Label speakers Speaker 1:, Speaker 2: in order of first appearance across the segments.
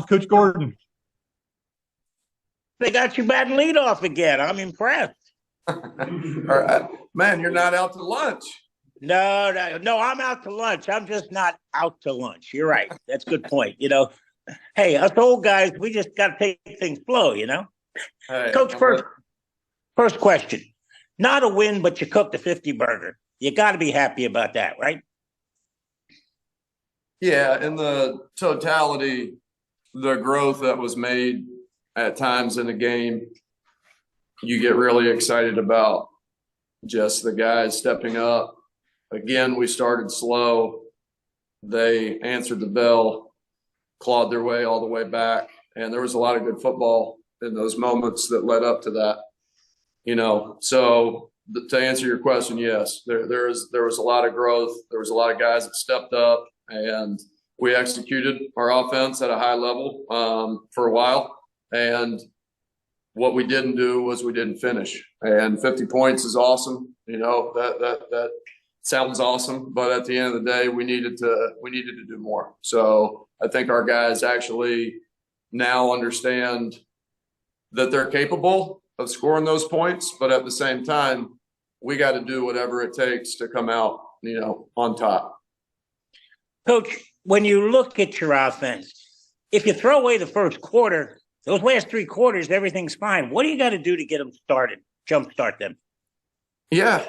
Speaker 1: Coach Gordon?
Speaker 2: They got you batting leadoff again. I'm impressed.
Speaker 3: All right. Man, you're not out to lunch.
Speaker 2: No, I'm out to lunch. I'm just not out to lunch. You're right. That's a good point. Hey, us old guys, we just got to take things slow,
Speaker 3: Hey,
Speaker 2: Coach, first question. Not a win, but you cooked a 50 burger. You got to be happy about that, right?
Speaker 3: Yeah, in the totality, the growth that was made at times in the game, you get really excited about just the guys stepping up. Again, we started slow. They answered the bell, clawed their way all the way back, and there was a lot of good football in those moments that led up to that. So to answer your question, yes, there was a lot of growth. There was a lot of guys that stepped up, and we executed our offense at a high level for a while. And what we didn't do was we didn't finish. And 50 points is awesome. That sounds awesome, but at the end of the day, we needed to do more. So I think our guys actually now understand that they're capable of scoring those points, but at the same time, we got to do whatever it takes to come out, on top.
Speaker 2: Coach, when you look at your offense, if you throw away the first quarter, those last 3 quarters, everything's fine. What do you got to do to get them started, jumpstart them?
Speaker 3: Yeah,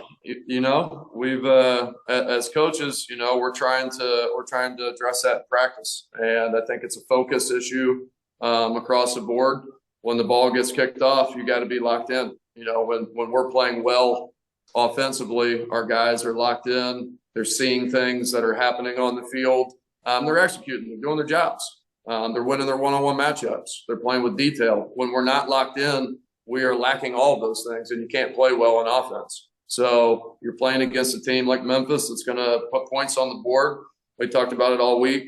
Speaker 3: we've as coaches, we're trying to address that in practice, and I think it's a focus issue across the board. When the ball gets kicked off, you got to be locked in. When we're playing well offensively, our guys are locked in. They're seeing things that are happening on the field. They're executing. They're doing their jobs. They're winning their one-on-one matchups. They're playing with detail. When we're not locked in, we are lacking all of those things, and you can't play well on offense. So you're playing against a team like Memphis that's going to put points on the board. We talked about it all week.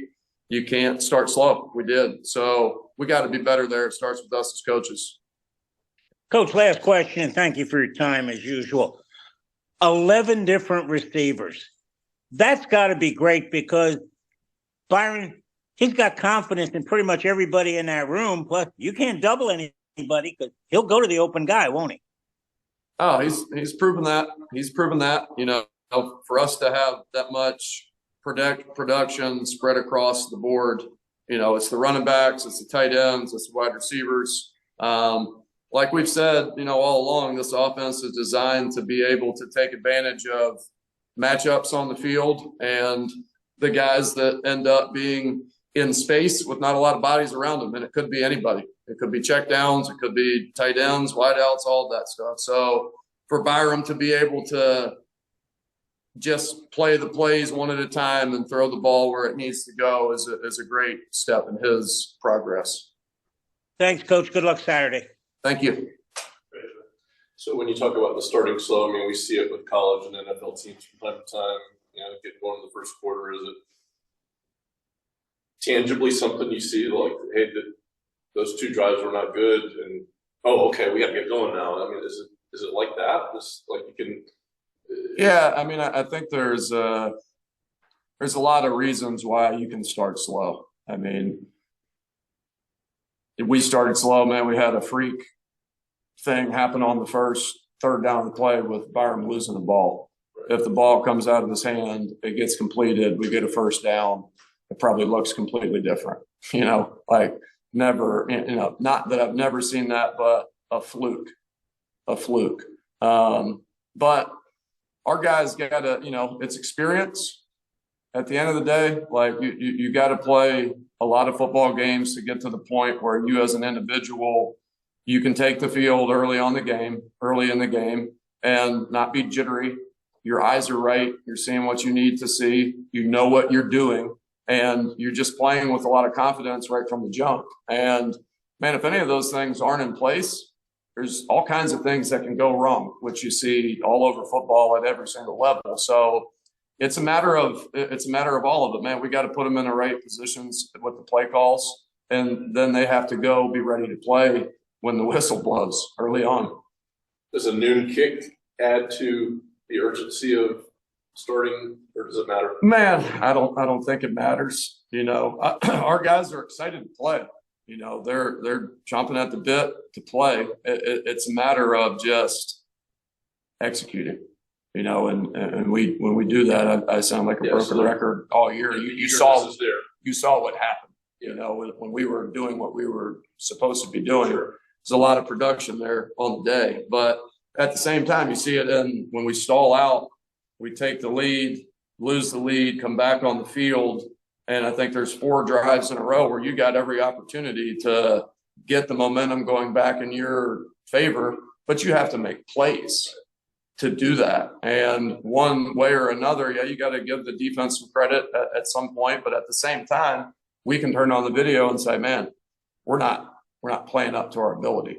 Speaker 3: You can't start slow. We did. So we got to be better there. It starts with us as coaches.
Speaker 2: Coach, last question, and thank you for your time as usual. 11 different receivers. That's got to be great because Byron, he's got confidence in pretty much everybody in that room. Plus, you can't double anybody because he'll go to the open guy, won't he?
Speaker 3: Oh, he's proven that. He's proven that. For us to have that much production spread across the board, it's the running backs, it's the tight ends, it's the wide receivers. Like we've said, all along, this offense is designed to be able to take advantage of matchups on the field and the guys that end up being in space with not a lot of bodies around them. And it could be anybody. It could be check downs. It could be tight ends, wide outs, all of that stuff. So for Byram to be able to just play the plays one at a time and throw the ball where it needs to go is a great step in his progress.
Speaker 2: Thanks, Coach. Good luck Saturday.
Speaker 3: Thank you.
Speaker 4: So when you talk about the starting slow, we see it with college and NFL teams from time to time, get going in the first quarter. Is it tangibly something you see like, hey, those 2 drives were not good and, oh, okay, we got to get going now? Is it like that? Like you can
Speaker 3: Yeah, I think there's a lot of reasons why you can start slow. We started slow, man. We had a freak thing happen on the first third down play with Byram losing the ball. If the ball comes out of his hand, it gets completed, we get a first down, it probably looks completely different. Never, not that I've never seen that, but a fluke. But our guys got to, it's experience. At the end of the day, you got to play a lot of football games to get to the point where you as an individual, you can take the field early in the game and not be jittery. Your eyes are right. You're seeing what you need to see. You know what you're doing. And you're just playing with a lot of confidence right from the jump. And, man, if any of those things aren't in place, there's all kinds of things that can go wrong, which you see all over football at every single level. So it's a matter of all of it, man. We got to put them in the right positions with the play calls, and then they have to go be ready to play when the whistle blows early on.
Speaker 4: Does a noon kick add to the urgency of starting, or does it matter?
Speaker 3: Man, I don't think it matters. Our guys are excited to play. You know, they're chomping at the bit to play. It's a matter of just executing. You know, and when we do that, I sound like a broken record all year. You saw what happened. You know, when we were doing what we were supposed to be doing.
Speaker 4: Sure.
Speaker 3: There's a lot of production there on the day, but at the same time, you see it in when we stall out, we take the lead, lose the lead, come back on the field. And I think there's 4 drives in a row where you got every opportunity to get the momentum going back in your favor, but you have to make plays to do that. And one way or another, you got to give the defense some credit at some point, but at the same time, we can turn on the video and say, man, we're not playing up to our ability.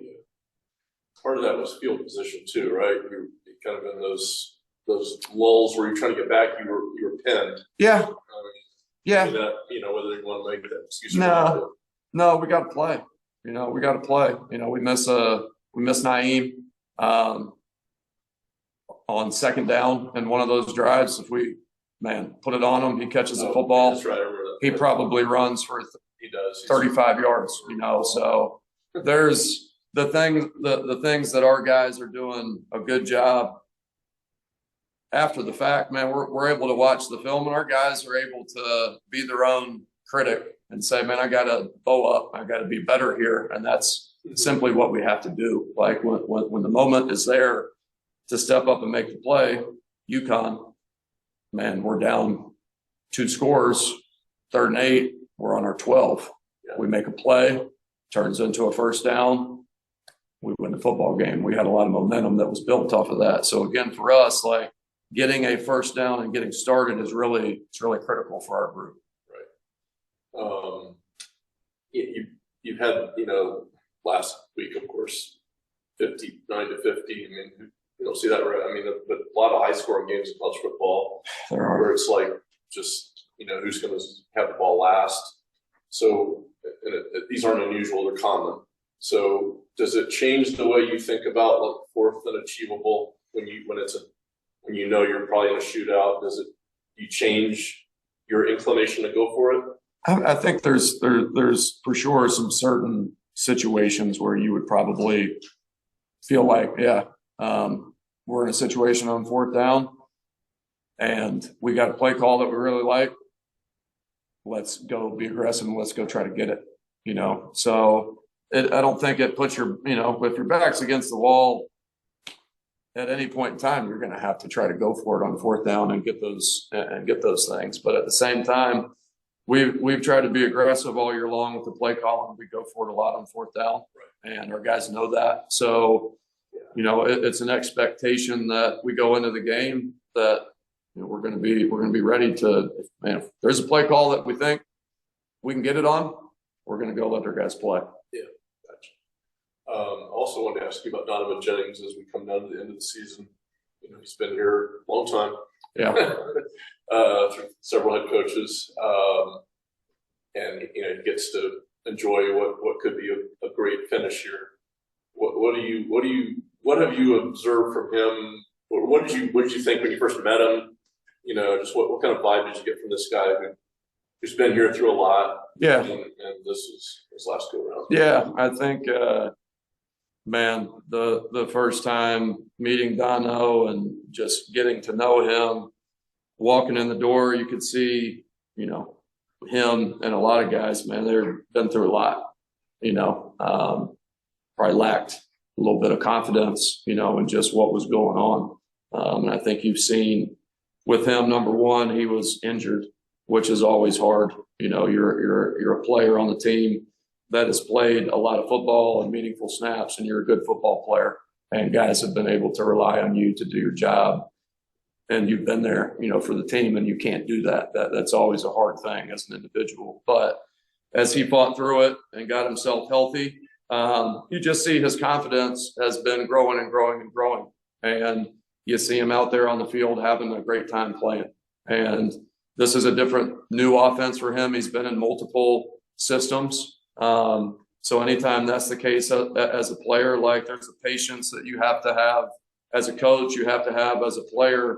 Speaker 4: Part of that was field position too, right? You're kind of in those lulls where you're trying to get back. You were pinned.
Speaker 3: Yeah. Yeah.
Speaker 4: You know, whether you want to make that excuse or not.
Speaker 3: No, we got to play. You know, we got to play. You know, we miss Naeem on second down in one of those drives. If we, put it on him, he catches the football.
Speaker 4: That's right. I remember that.
Speaker 3: He probably runs for
Speaker 4: He does.
Speaker 3: 35 yards, you know, so there's the things that our guys are doing a good job after the fact, man. We're able to watch the film and our guys are able to be their own critic and say, man, I got to bow up. I got to be better here. And that's simply what we have to do. Like when the moment is there to step up and make the play, UConn, man, we're down 2 scores, 3rd and 8. We're on our 12.
Speaker 4: Yeah.
Speaker 3: We make a play, turns into a first down. We win the football game. We had a lot of momentum that was built off of that. So again, for us, like getting a first down and getting started is really critical for our group.
Speaker 4: Right. You've had, you know, last week, of course, 59 to 50. I mean, you don't see that, right? I mean, but a lot of high scoring games in college football where it's like just, you know, who's going to have the ball last. So these aren't unusual, they're common. So does it change the way you think about like 4th and achievable when you know you're probably in a shootout? Do you change your inclination to go for it?
Speaker 3: I think there's for sure some certain situations where you would probably feel like, we're in a situation on 4th down and we got a play call that we really like. Let's go be aggressive and let's go try to get it, you know? So I don't think it puts your, you know, if your back's against the wall at any point in time, you're going to have to try to go for it on 4th down and get those things. But at the same time, we've tried to be aggressive all year long with the play call and we go for it a lot on 4th down. Right. And our guys know that. So, you know, it's an expectation that we go into the game that, you know, we're going to be ready to, if there's a play call that we think we can get it on, we're going to go let our guys play.
Speaker 4: Yeah, gotcha. Also wanted to ask you about Donovan Jennings as we come down to the end of the season. You know, he's been here a long time.
Speaker 3: Yeah.
Speaker 4: Through several head coaches. And, you know, he gets to enjoy what could be a great finish here. What have you observed from him? Or what did you think when you first met him? You know, just what kind of vibe did you get from this guy who's been here through a lot?
Speaker 3: Yeah.
Speaker 4: And this is his last go around.
Speaker 3: Yeah, I think, man, the first time meeting Dono and just getting to know him, walking in the door, you could see, you know, him and a lot of guys, man, they've been through a lot, you know, probably lacked a little bit of confidence, you know, in just what was going on. And I think you've seen with him, number one, he was injured, which is always hard. You know, you're a player on the team that has played a lot of football and meaningful snaps, and you're a good football player. And guys have been able to rely on you to do your job. And you've been there, you know, for the team, and you can't do that. That's always a hard thing as an individual. But as he fought through it and got himself healthy, you just see his confidence has been growing and growing and growing. And you see him out there on the field having a great time playing. And this is a different new offense for him. He's been in multiple systems. So anytime that's the case as a player, like there's a patience that you have to have as a coach, you have to have as a player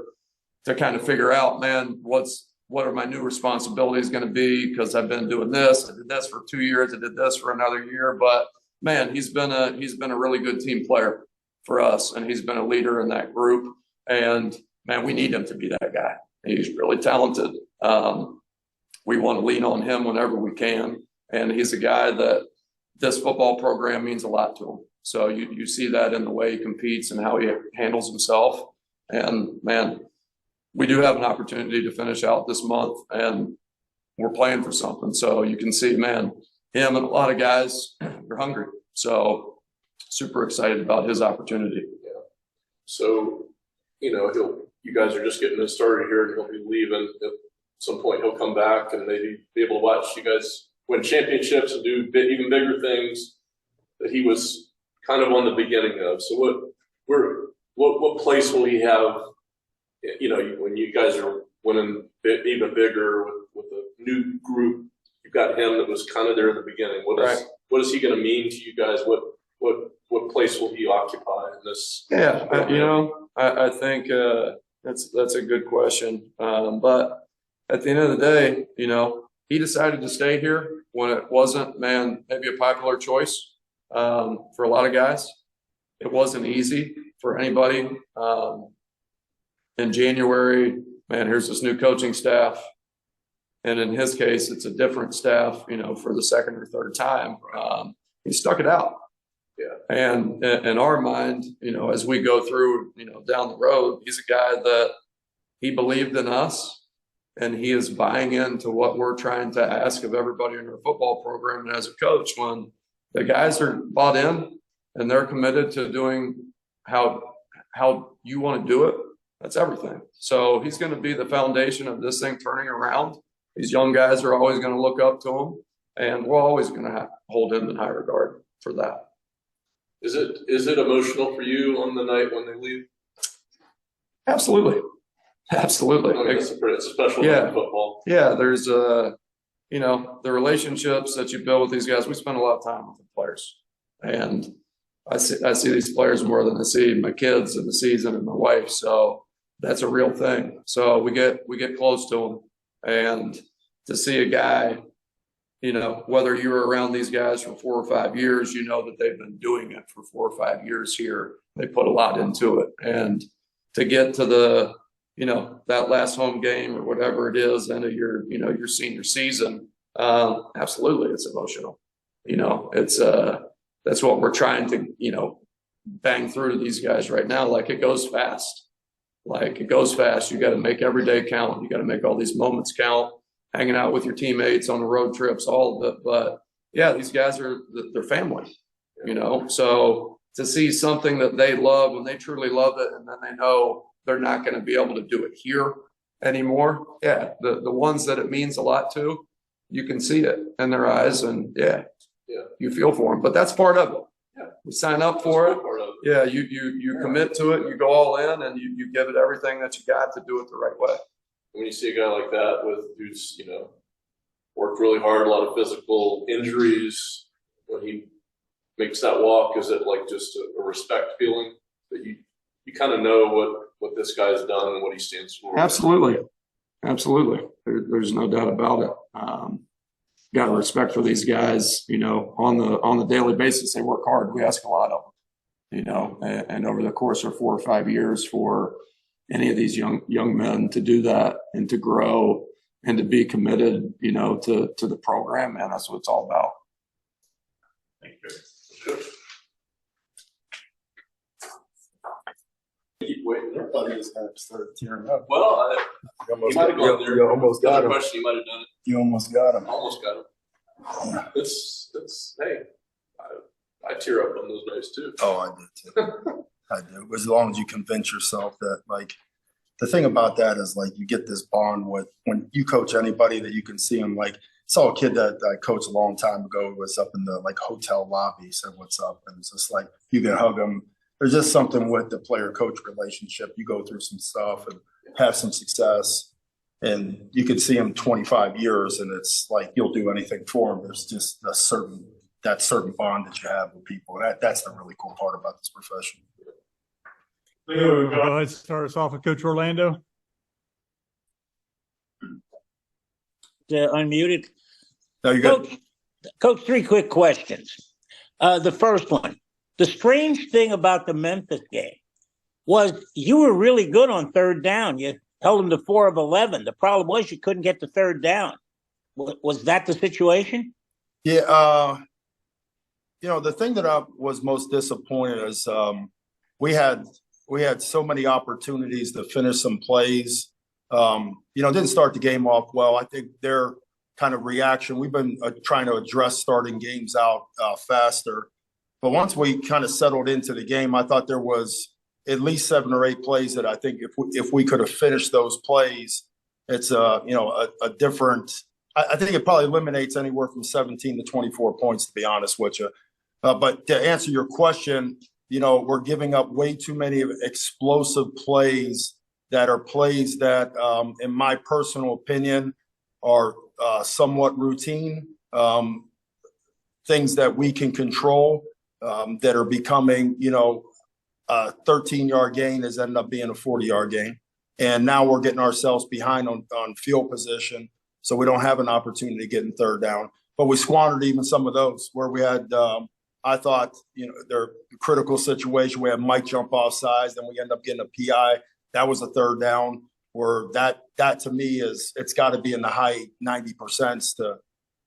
Speaker 3: to kind of figure out, man, what's what are my new responsibilities going to be? Because I've been doing this. I did this for 2 years. I did this for another year. But man, he's been a really good team player for us, and he's been a leader in that group. And man, we need him to be that guy. He's really talented. We want to lean on him whenever we can. And he's a guy that this football program means a lot to him. So you see that in the way he competes and how he handles himself. And man, we do have an opportunity to finish out this month, and we're playing for something. So you can see, man, him and a lot of guys are hungry. So super excited about his opportunity.
Speaker 4: Yeah. So, you guys are just getting this started here, and he'll be leaving. At some point, he'll come back and maybe be able to watch you guys win championships and do even bigger things that he was kind of on the beginning of. So what place will he have, when you guys are winning even bigger with a new group? You've got him that was kind of there in the beginning. What is he going to mean to you guys? What place will he occupy in this?
Speaker 3: Yeah, I think that's a good question. But at the end of the day, he decided to stay here when it wasn't, maybe a popular choice for a lot of guys. It wasn't easy for anybody. In January, here's this new coaching staff. And in his case, it's a different staff, for the second or third time. He stuck it out. Yeah. And in our mind, as we go through, down the road, he's a guy that he believed in us, and he is buying into what we're trying to ask of everybody in our football program. And as a coach, when the guys are bought in and they're committed to doing how you want to do it, that's everything. So he's going to be the foundation of this thing turning around. These young guys are always going to look up to him, and we're always going to hold him in high regard for that.
Speaker 4: Is it emotional for you on the night when they leave?
Speaker 3: Absolutely. Absolutely.
Speaker 4: I mean, it's a special night in football.
Speaker 3: Yeah, there's the relationships that you build with these guys. We spend a lot of time with the players, and I see these players more than I see my kids in the season and my wife. So that's a real thing. So we get close to them, and to see a guy, whether you're around these guys for 4 or 5 years, that they've been doing it for 4 or 5 years here. They put a lot into it, and to get to the that last home game or whatever it is, end of your senior season, absolutely, it's emotional. It's that's what we're trying to bang through to these guys right now. Like, it goes fast. You got to make every day count. You got to make all these moments count. Hanging out with your teammates on the road trips, all of it. But yeah, these guys they're family. So to see something that they love when they truly love it, and then they know they're not going to be able to do it here anymore. Yeah, the ones that it means a lot to, you can see it in their eyes, and you feel for them. But that's part of it. Yeah, we sign up for it. Yeah, you commit to it. You go all in, and you give it everything that you got to do it the right way.
Speaker 4: When you see a guy like that who's worked really hard, a lot of physical injuries, when he makes that walk, is it like just a respect feeling that you kind of know what this guy's done and what he stands for? Absolutely.
Speaker 3: There's no doubt about it. Got a respect for these guys. On the daily basis, they work hard. We ask a lot of them. And over the course of 4 or 5 years, for any of these young men to do that and to grow and to be committed, to the program, man, that's what it's all about.
Speaker 4: Thank you. Keep waiting.
Speaker 1: I thought he was going to start tearing up.
Speaker 4: Well, you might have gone there.
Speaker 1: You almost got him.
Speaker 4: Question, you might have done it.
Speaker 1: You almost got him.
Speaker 4: Almost got him.
Speaker 1: Yeah.
Speaker 4: It's hey, I tear up on those nights too.
Speaker 1: Oh, I did too. I do. As long as you convince yourself that, the thing about that is, you get this bond with, when you coach anybody, that you can see them. Saw a kid that I coached a long time ago, was up in the hotel lobby, said what's up, and it's just you can hug them. There's just something with the player-coach relationship. You go through some stuff and have some success, and you can see them 25 years, and it's you'll do anything for them. There's just that certain bond that you have with people. That's the really cool part about this profession.
Speaker 5: Go ahead, start us off with Coach Orlando.
Speaker 2: unmuted.
Speaker 1: No, you're good.
Speaker 2: Coach, 3 quick questions. The first one, the strange thing about the Memphis game was you were really good on third down. You held them to 4 of 11. The problem was you couldn't get to third down. Was that the situation?
Speaker 1: Yeah. The thing that I was most disappointed is we had so many opportunities to finish some plays. Didn't start the game off well. I think their kind of reaction, we've been trying to address starting games out faster. But once we kind of settled into the game, I thought there was at least 7 or 8 plays that I think if we could have finished those plays, it's a different. I think it probably eliminates anywhere from 17 to 24 points, to be honest with you. But to answer your question, we're giving up way too many explosive plays that are plays that, in my personal opinion, are somewhat routine, things that we can control, that are becoming, a 13-yard gain has ended up being a 40-yard gain. And now we're getting ourselves behind on field position, so we don't have an opportunity to get in third down. But we squandered even some of those where we had, I thought, they're a critical situation. We had Mike jump off sides, then we end up getting a PI. That was a third down where that to me it's got to be in the high 90%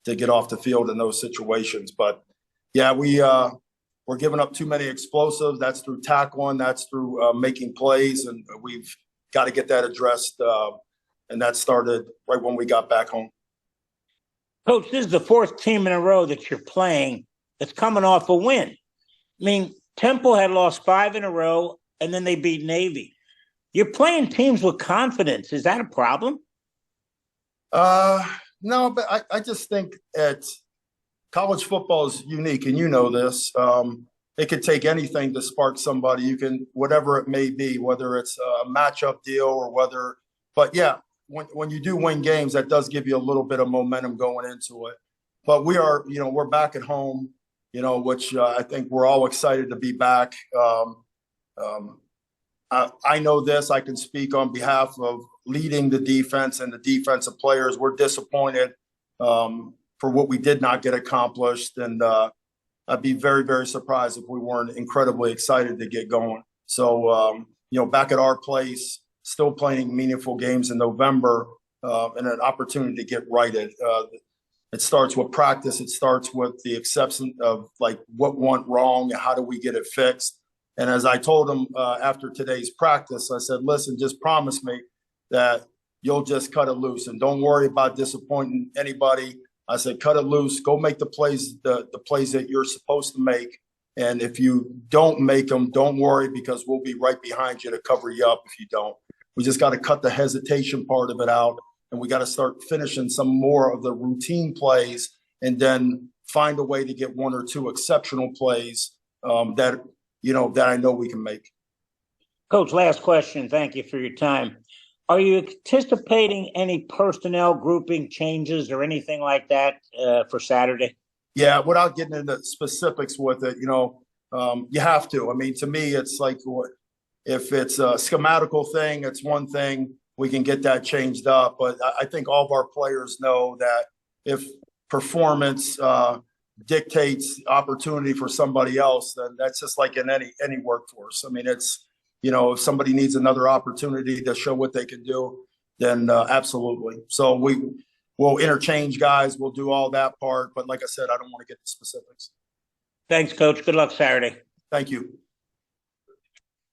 Speaker 1: to get off the field in those situations. But yeah, we're giving up too many explosives. That's through tackling, that's through making plays, and we've got to get that addressed. And that started right when we got back home.
Speaker 2: Coach, this is the 4th team in a row that you're playing that's coming off a win. I mean, Temple had lost 5 in a row, and then they beat Navy. You're playing teams with confidence. Is that a problem?
Speaker 1: No, but I just think college football is unique, and you know this. It could take anything to spark somebody. You can, whatever it may be, whether it's a matchup deal or whether – but, yeah, when you do win games, that does give you a little bit of momentum going into it. But we are, we're back at home, which I think we're all excited to be back. I know this. I can speak on behalf of leading the defense and the defensive players. We're disappointed for what we did not get accomplished. And I'd be very, very surprised if we weren't incredibly excited to get going. So, back at our place, still playing meaningful games in November, and an opportunity to get righted. It starts with practice. It starts with the acceptance of like what went wrong and how do we get it fixed. And as I told them after today's practice, I said, listen, just promise me that you'll just cut it loose and don't worry about disappointing anybody. I said, cut it loose, go make the plays, the plays that you're supposed to make. And if you don't make them, don't worry, because we'll be right behind you to cover you up if you don't. We just got to cut the hesitation part of it out, and we got to start finishing some more of the routine plays and then find a way to get 1 or 2 exceptional plays that I know we can make.
Speaker 2: Coach, last question. Thank you for your time. Are you anticipating any personnel grouping changes or anything like that for Saturday?
Speaker 1: Yeah, without getting into specifics with it, you have to. I mean, to me, it's like if it's a schematical thing, it's one thing. We can get that changed up. But I think all of our players know that if performance dictates opportunity for somebody else, then that's just like in any workforce. I mean, it's, if somebody needs another opportunity to show what they can do, then absolutely. So we'll interchange guys. We'll do all that part. But like I said, I don't want to get to specifics.
Speaker 2: Thanks, Coach. Good luck Saturday.
Speaker 1: Thank you.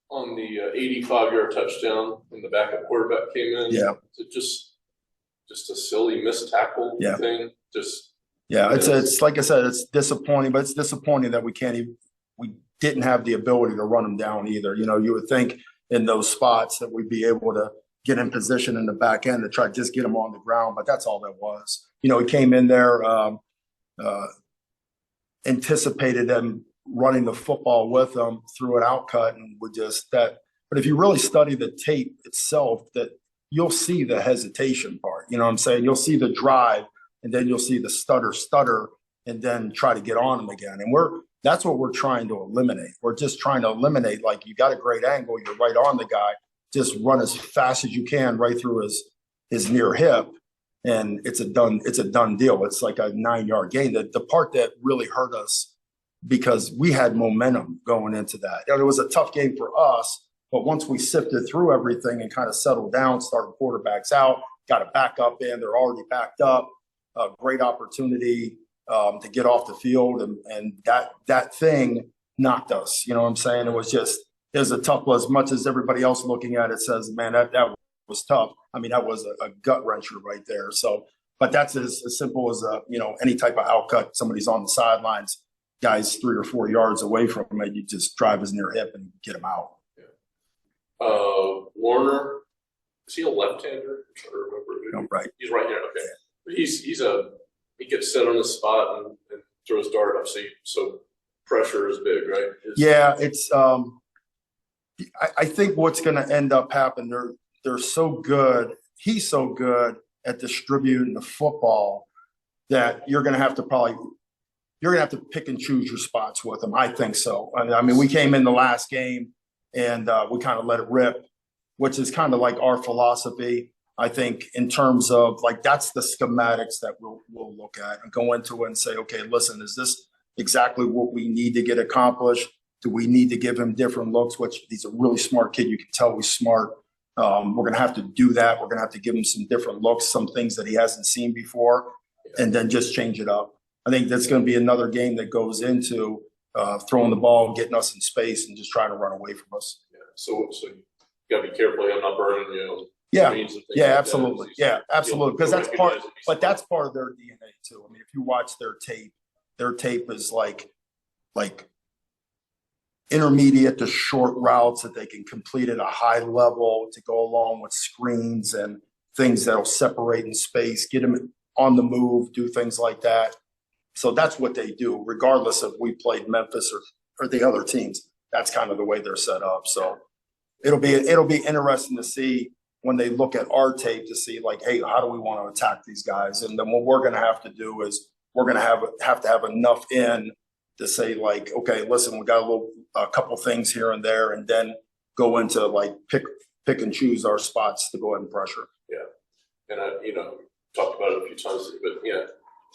Speaker 4: On the 85-yard touchdown when the backup quarterback came in,
Speaker 1: yeah,
Speaker 4: is it just a silly missed tackle thing?
Speaker 1: It's like I said, it's disappointing, but it's disappointing that we didn't have the ability to run them down either. You would think in those spots that we'd be able to get in position in the back end to try to just get them on the ground, but that's all that was. He came in there, anticipated them running the football with them through an outcut, and would just that. But if you really study the tape itself, that you'll see the hesitation part. You know what I'm saying? You'll see the drive, and then you'll see the stutter, and then try to get on them again. And that's what we're trying to eliminate. We're just trying to eliminate, like, you got a great angle, you're right on the guy, just run as fast as you can right through his near hip, and it's a done deal. It's like a 9-yard gain. The part that really hurt us, because we had momentum going into that. And it was a tough game for us, but once we sifted through everything and kind of settled down, started quarterbacks out, got a backup in, they're already backed up, a great opportunity to get off the field, and that thing knocked us. You know what I'm saying? It was a tough one. As much as everybody else looking at it says, man, that was tough. I mean, that was a gut wrencher right there. So, but that's as simple as any type of outcut. Somebody's on the sidelines, guys 3 or 4 yards away from him, and you just drive his near hip and get him out.
Speaker 4: Warner, is he a left-hander? I'm trying to remember.
Speaker 1: No, right.
Speaker 4: He's right here. Okay. But he gets set on the spot and throws dart. Obviously, so pressure is big, right?
Speaker 1: Yeah, it's. I think what's going to end up happening. They're so good. He's so good at distributing the football that you're going to have to pick and choose your spots with him. I think so. I mean, we came in the last game and we kind of let it rip, which is kind of like our philosophy. I think in terms of like, that's the schematics that we'll look at and go into it and say, okay, listen, is this exactly what we need to get accomplished? Do we need to give him different looks? Which he's a really smart kid. You can tell he's smart. We're going to have to do that. We're going to have to give him some different looks, some things that he hasn't seen before, and then just change it up. I think that's going to be another game that goes into throwing the ball, getting us in space, and just trying to run away from us.
Speaker 4: Yeah. So you got to be careful. I'm not burning,
Speaker 1: Yeah,
Speaker 4: like
Speaker 1: absolutely. Yeah, absolutely. Because that's part of their DNA too. I mean, if you watch their tape is like intermediate to short routes that they can complete at a high level to go along with screens and things that'll separate in space, get them on the move, do things like that. So that's what they do, regardless of we played Memphis or the other teams. That's kind of the way they're set up. So it'll be interesting to see when they look at our tape to see like, hey, how do we want to attack these guys? And then what we're going to have to do is we're going to have to have enough in to say like, okay, listen, we got a couple things here and there, and then go into like pick and choose our spots to go ahead and pressure.
Speaker 4: Yeah, and I talked about it a few times, but yeah,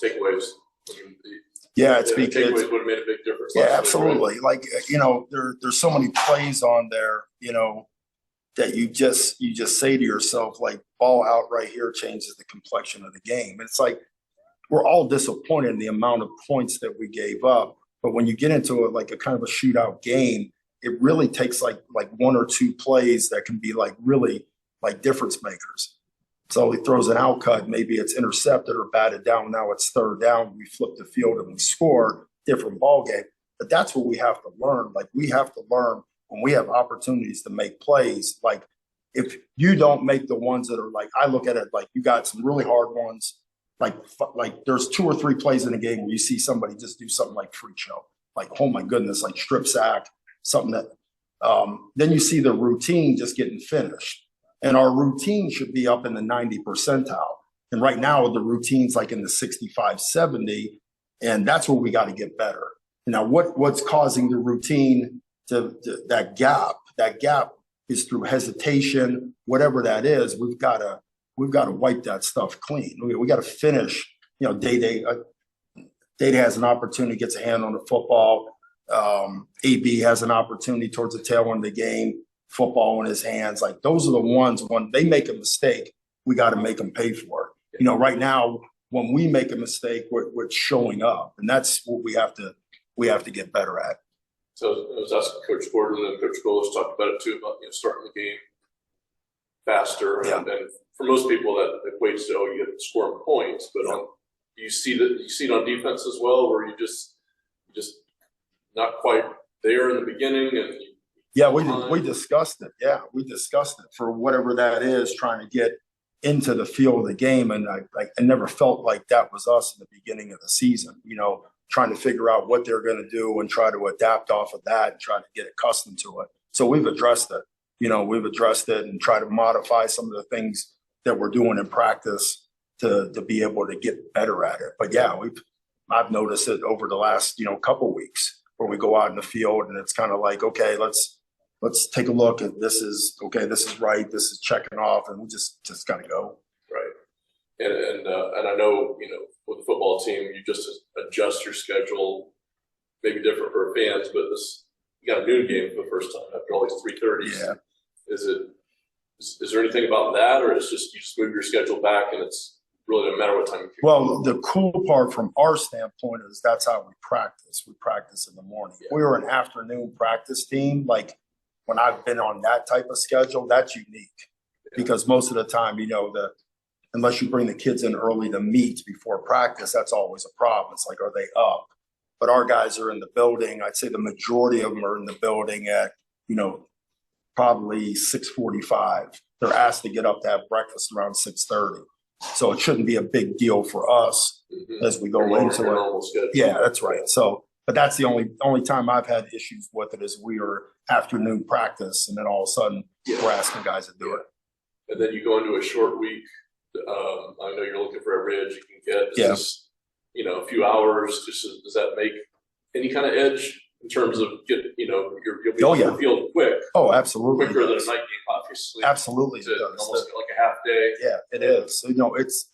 Speaker 4: takeaways. Takeaways would have made a big difference.
Speaker 1: Yeah, absolutely. Right? Like there's so many plays on there, that you just say to yourself like, ball out right here changes the complexion of the game. And it's like we're all disappointed in the amount of points that we gave up. But when you get into a kind of a shootout game, it really takes like 1 or 2 plays that can be like really like difference makers. So he throws an outcut, maybe it's intercepted or batted down. Now it's 3rd down. We flip the field and we score, different ball game. But that's what we have to learn. Like we have to learn when we have opportunities to make plays. Like if you don't make the ones that are like, I look at it like you got some really hard ones. Like there's 2 or 3 plays in a game where you see somebody just do something like freak show, like, oh my goodness, like strip sack, something that, then you see the routine just getting finished. And our routine should be up in the 90 percentile. And right now the routine's like in the 65, 70, and that's where we got to get better. Now what's causing the routine to that gap is through hesitation, whatever that is. We've got to wipe that stuff clean. We got to finish. Day has an opportunity, gets a hand on the football. AB has an opportunity towards the tail end of the game, football in his hands. Like those are the ones when they make a mistake, we got to make them pay for it. Right now when we make a mistake, we're showing up, and that's what we have to get better at.
Speaker 4: So I was asking Coach Gordon and Coach Golis talked about it too, about starting the game faster, and for most people that equates to you get scoring points. But you see it on defense as well, where you just not quite there in the beginning, and
Speaker 1: we discussed it. Yeah, we discussed it for whatever that is, trying to get into the feel of the game, and I never felt like that was us in the beginning of the season. Trying to figure out what they're going to do and try to adapt off of that and try to get accustomed to it. So we've addressed it. We've addressed it and try to modify some of the things that we're doing in practice to be able to get better at it. But yeah, I've noticed it over the last, couple weeks where we go out in the field and it's kind of like, okay, let's take a look at this is right. This is checking off, and we just got to go.
Speaker 4: Right. and I know, with the football team, you just adjust your schedule, maybe different for fans, but you got a noon game for the first time after all these 3:30s.
Speaker 1: Yeah.
Speaker 4: Is there anything about that, or it's just you just move your schedule back and it's really doesn't matter what time you pick?
Speaker 1: Well, the cool part from our standpoint is that's how we practice. We practice in the morning.
Speaker 4: Yeah.
Speaker 1: If we were an afternoon practice team, like when I've been on that type of schedule, that's unique. Because most of the time, unless you bring the kids in early to meet before practice, that's always a problem. It's like, are they up? But our guys are in the building. I'd say the majority of them are in the building at, probably 6:45. They're asked to get up to have breakfast around 6:30. So it shouldn't be a big deal for us as we go into it.
Speaker 4: Normal schedule.
Speaker 1: Yeah, that's right. So, but that's the only time I've had issues with it is we are afternoon practice, and then all of a sudden we're asking guys to do it.
Speaker 4: And then you go into a short week. I know you're looking for every edge you can get.
Speaker 1: Yeah.
Speaker 4: Just, a few hours. Does that make any kind of edge in terms of you'll be on the field quick?
Speaker 1: Oh, absolutely.
Speaker 4: Quicker than a night game, obviously.
Speaker 1: Absolutely.
Speaker 4: It does. Almost like a half day.
Speaker 1: Yeah, it is.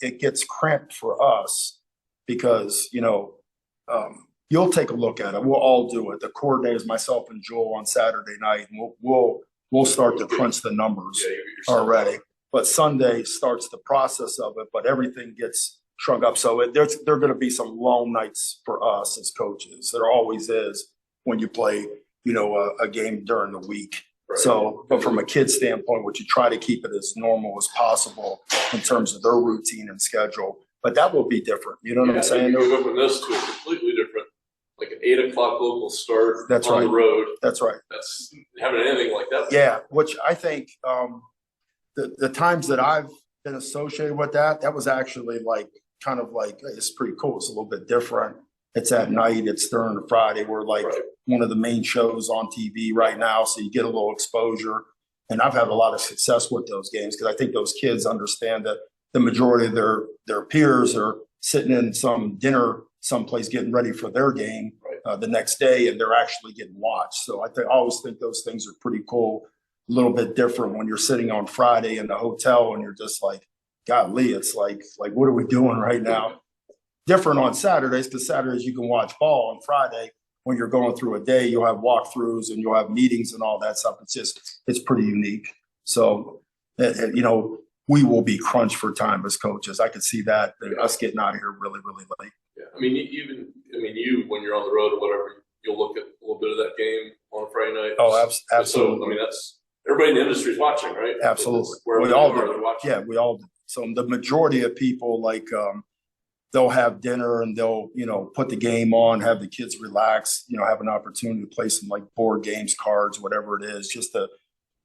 Speaker 1: It gets cramped for us because, you'll take a look at it. We'll all do it. The coordinators, myself and Joel on Saturday night, and we'll start to crunch the numbers already. But Sunday starts the process of it, but everything gets shrunk up. So there are going to be some long nights for us as coaches. There always is when you play, a game during the week.
Speaker 4: Right.
Speaker 1: So, but from a kid standpoint, what you try to keep it as normal as possible in terms of their routine and schedule. But that will be different. You know what I'm saying?
Speaker 4: You go from this to a completely different, like an 8 o'clock local start
Speaker 1: That's
Speaker 4: on
Speaker 1: right.
Speaker 4: the road.
Speaker 1: That's right.
Speaker 4: That's having anything like that.
Speaker 1: Yeah, which I think the times that I've been associated with that was actually kind of like, hey, it's pretty cool. It's a little bit different. It's at night. It's during the Friday. We're like one of the main shows on TV right now. So you get a little exposure. And I've had a lot of success with those games because I think those kids understand that the majority of their peers are sitting in some dinner someplace getting ready for their game the next day, and they're actually getting watched. So I always think those things are pretty cool. A little bit different when you're sitting on Friday in the hotel and you're just like, golly, it's like what are we doing right now? Different on Saturdays because Saturdays you can watch ball. On Friday, when you're going through a day, you'll have walkthroughs and you'll have meetings and all that stuff. It's pretty unique. So, we will be crunched for time as coaches. I could see that us getting out of here really, really late.
Speaker 4: Yeah, you when you're on the road or whatever, you'll look at a little bit of that game on a Friday night.
Speaker 1: Oh, absolutely.
Speaker 4: So, that's everybody in the industry is watching, right?
Speaker 1: Absolutely.
Speaker 4: We all do.
Speaker 1: Yeah, we all do. So the majority of people they'll have dinner and they'll, put the game on, have the kids relax, have an opportunity to play some board games, cards, whatever it is, just to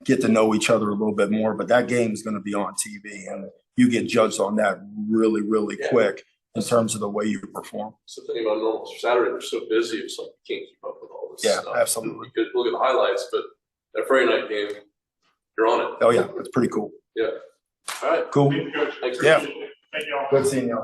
Speaker 1: get to know each other a little bit more. But that game is going to be on TV and you get judged on that really, really quick in terms of the way you perform.
Speaker 4: So thinking about normal Saturday, they're so busy, it's like you can't keep up with all this stuff.
Speaker 1: Yeah, absolutely.
Speaker 4: You could look at the highlights, but that Friday night game, you're on it.
Speaker 1: Oh yeah, it's pretty cool.
Speaker 4: Yeah. All right.
Speaker 1: Cool.
Speaker 4: Thanks.
Speaker 1: Yeah.
Speaker 5: Thank you all.
Speaker 1: Good seeing you.